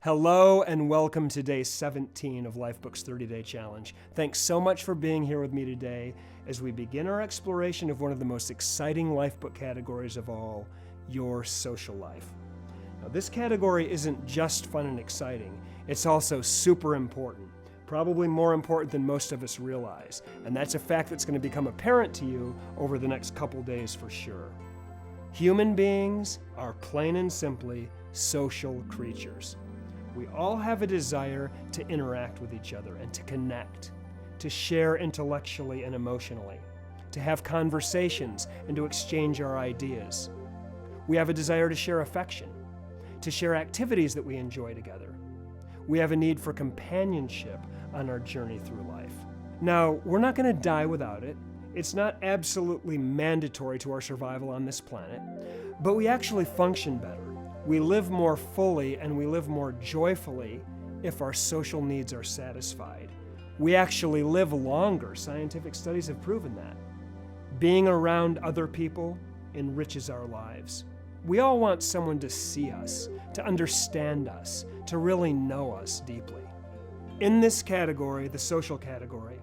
Hello and welcome to day 17 of Lifebook's 30-Day Challenge. Thanks so much for being here with me today as we begin our exploration of one of the most exciting Lifebook categories of all, your social life. Now, this category isn't just fun and exciting, it's also super important, probably more important than most of us realize, and that's a fact that's going to become apparent to you over the next couple days for sure. Human beings are plain and simply social creatures. We all have a desire to interact with each other and to connect, to share intellectually and emotionally, to have conversations and to exchange our ideas. We have a desire to share affection, to share activities that we enjoy together. We have a need for companionship on our journey through life. Now, we're not going to die without it. It's not absolutely mandatory to our survival on this planet, but we actually function better. We live more fully and we live more joyfully if our social needs are satisfied. We actually live longer. Scientific studies have proven that. Being around other people enriches our lives. We all want someone to see us, to understand us, to really know us deeply. In this category, the social category,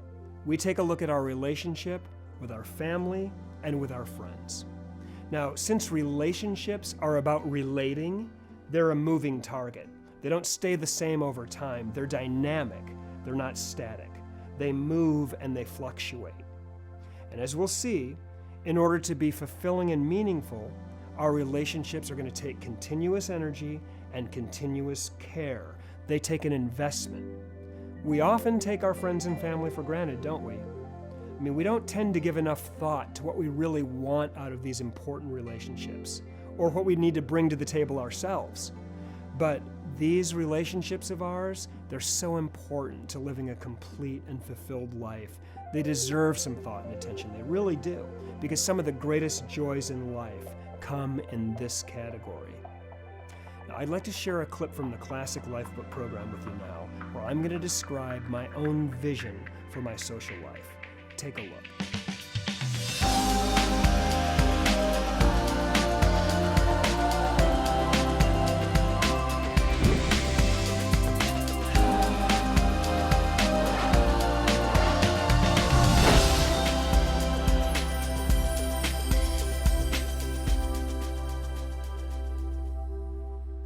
we take a look at our relationship with our family and with our friends. Now, since relationships are about relating, they're a moving target. They don't stay the same over time. They're dynamic. They're not static. They move and they fluctuate. And as we'll see, in order to be fulfilling and meaningful, our relationships are going to take continuous energy and continuous care. They take an investment. We often take our friends and family for granted, don't we? I mean, we don't tend to give enough thought to what we really want out of these important relationships, or what we need to bring to the table ourselves. But these relationships of ours, they're so important to living a complete and fulfilled life. They deserve some thought and attention, they really do, because some of the greatest joys in life come in this category. Now, I'd like to share a clip from the Classic Lifebook program with you now, where I'm going to describe my own vision for my social life. Take a look.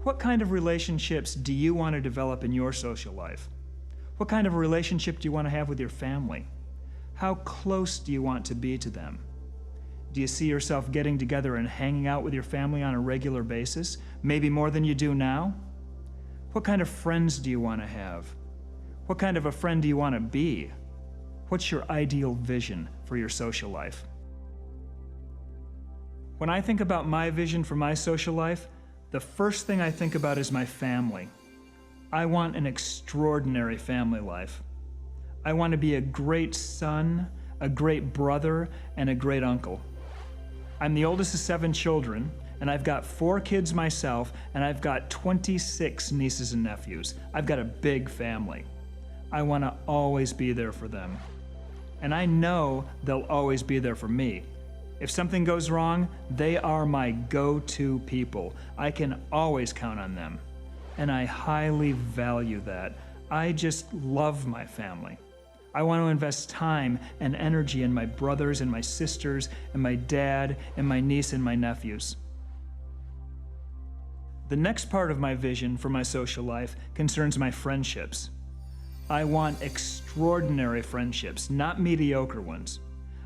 What kind of relationships do you want to develop in your social life? What kind of relationship do you want to have with your family? How close do you want to be to them? Do you see yourself getting together and hanging out with your family on a regular basis, maybe more than you do now? What kind of friends do you want to have? What kind of a friend do you want to be? What's your ideal vision for your social life? When I think about my vision for my social life, the first thing I think about is my family. I want an extraordinary family life. I want to be a great son, a great brother, and a great uncle. I'm the oldest of 7 children, and I've got 4 kids myself, and I've got 26 nieces and nephews. I've got a big family. I want to always be there for them. And I know they'll always be there for me. If something goes wrong, they are my go-to people. I can always count on them. And I highly value that. I just love my family. I want to invest time and energy in my brothers and my sisters and my dad and my niece and my nephews. The next part of my vision for my social life concerns my friendships. I want extraordinary friendships, not mediocre ones.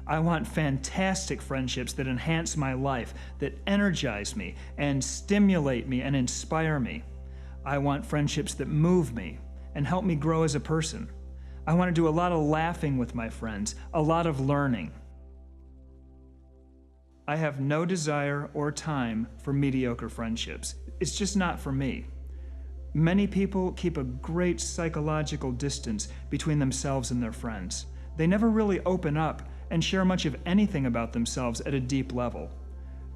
I want fantastic friendships that enhance my life, that energize me and stimulate me and inspire me. I want friendships that move me and help me grow as a person. I want to do a lot of laughing with my friends, a lot of learning. I have no desire or time for mediocre friendships. It's just not for me. Many people keep a great psychological distance between themselves and their friends. They never really open up and share much of anything about themselves at a deep level.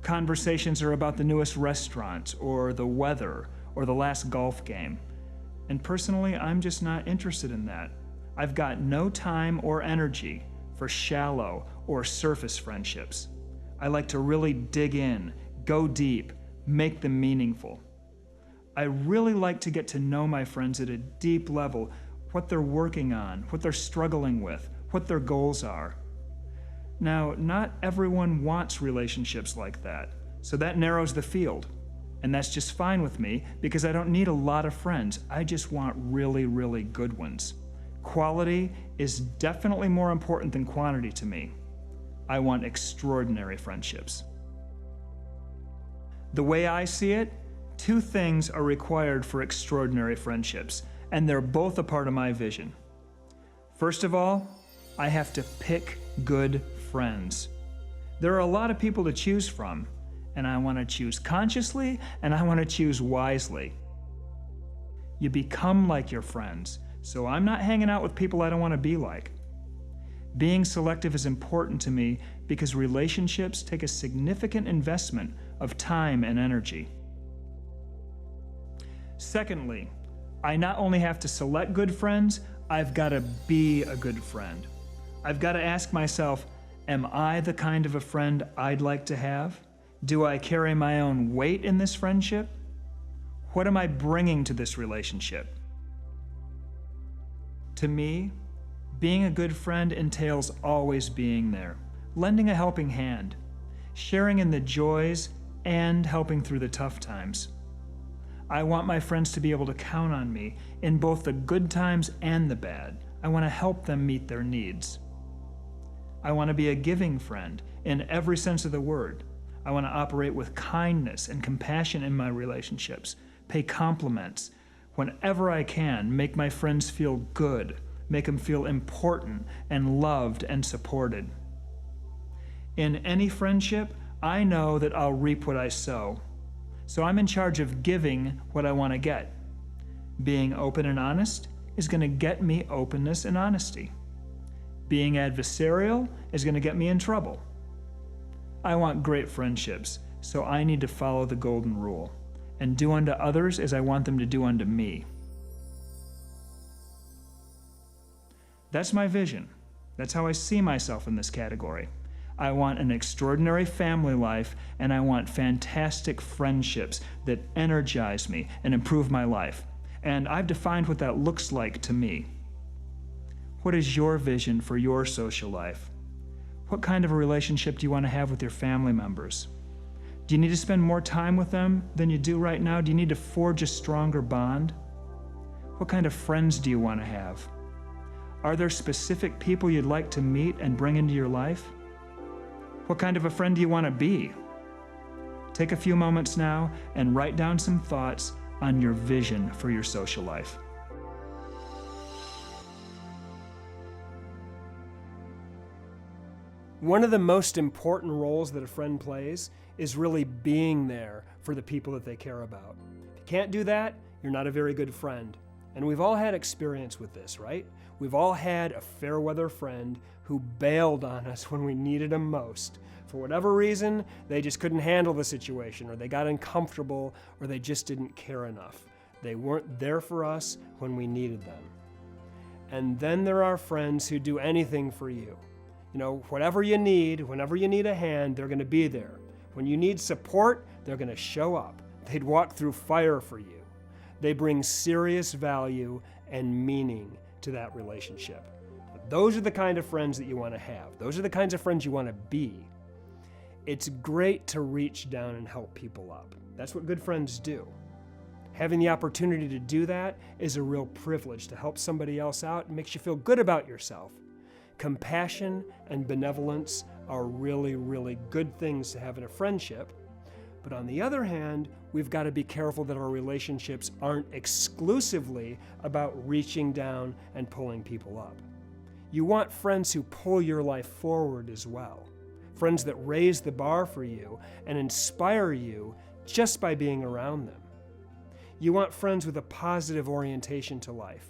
Conversations are about the newest restaurant, or the weather, or the last golf game. And personally, I'm just not interested in that. I've got no time or energy for shallow or surface friendships. I like to really dig in, go deep, make them meaningful. I really like to get to know my friends at a deep level, what they're working on, what they're struggling with, what their goals are. Now, not everyone wants relationships like that, so that narrows the field. And that's just fine with me because I don't need a lot of friends. I just want really, really good ones. Quality is definitely more important than quantity to me. I want extraordinary friendships. The way I see it, two things are required for extraordinary friendships, and they're both a part of my vision. First of all, I have to pick good friends. There are a lot of people to choose from, and I want to choose consciously and I want to choose wisely. You become like your friends, so I'm not hanging out with people I don't want to be like. Being selective is important to me because relationships take a significant investment of time and energy. Secondly, I not only have to select good friends, I've got to be a good friend. I've got to ask myself, am I the kind of a friend I'd like to have? Do I carry my own weight in this friendship? What am I bringing to this relationship? To me, being a good friend entails always being there, lending a helping hand, sharing in the joys, and helping through the tough times. I want my friends to be able to count on me in both the good times and the bad. I want to help them meet their needs. I want to be a giving friend in every sense of the word. I want to operate with kindness and compassion in my relationships, pay compliments whenever I can, make my friends feel good, make them feel important and loved and supported. In any friendship, I know that I'll reap what I sow. So I'm in charge of giving what I want to get. Being open and honest is going to get me openness and honesty. Being adversarial is going to get me in trouble. I want great friendships, so I need to follow the golden rule and do unto others as I want them to do unto me. That's my vision. That's how I see myself in this category. I want an extraordinary family life, and I want fantastic friendships that energize me and improve my life. And I've defined what that looks like to me. What is your vision for your social life? What kind of a relationship do you want to have with your family members? Do you need to spend more time with them than you do right now? Do you need to forge a stronger bond? What kind of friends do you want to have? Are there specific people you'd like to meet and bring into your life? What kind of a friend do you want to be? Take a few moments now and write down some thoughts on your vision for your social life. One of the most important roles that a friend plays is really being there for the people that they care about. If you can't do that, you're not a very good friend. And we've all had experience with this, right? We've all had a fair weather friend who bailed on us when we needed them most. For whatever reason, they just couldn't handle the situation, or they got uncomfortable, or they just didn't care enough. They weren't there for us when we needed them. And then there are friends who do anything for you. You know, whatever you need, whenever you need a hand, they're going to be there. When you need support, they're going to show up. They'd walk through fire for you. They bring serious value and meaning to that relationship. Those are the kind of friends that you want to have. Those are the kinds of friends you want to be. It's great to reach down and help people up. That's what good friends do. Having the opportunity to do that is a real privilege. To help somebody else out makes you feel good about yourself. Compassion and benevolence are really, really good things to have in a friendship. But on the other hand, we've got to be careful that our relationships aren't exclusively about reaching down and pulling people up. You want friends who pull your life forward as well. Friends that raise the bar for you and inspire you just by being around them. You want friends with a positive orientation to life.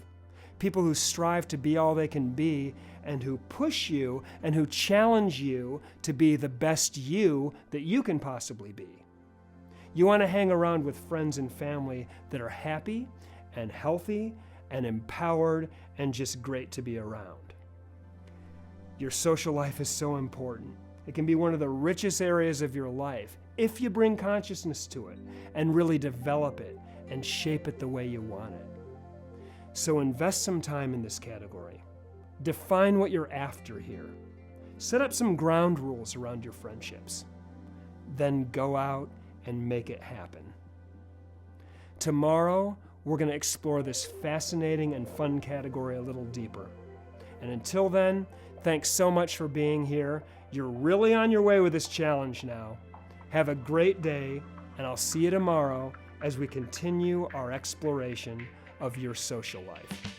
People who strive to be all they can be and who push you and who challenge you to be the best you that you can possibly be. You want to hang around with friends and family that are happy and healthy and empowered and just great to be around. Your social life is so important. It can be one of the richest areas of your life if you bring consciousness to it and really develop it and shape it the way you want it. So invest some time in this category. Define what you're after here. Set up some ground rules around your friendships. Then go out and make it happen. Tomorrow, we're going to explore this fascinating and fun category a little deeper. And until then, thanks so much for being here. You're really on your way with this challenge now. Have a great day, and I'll see you tomorrow as we continue our exploration of your social life.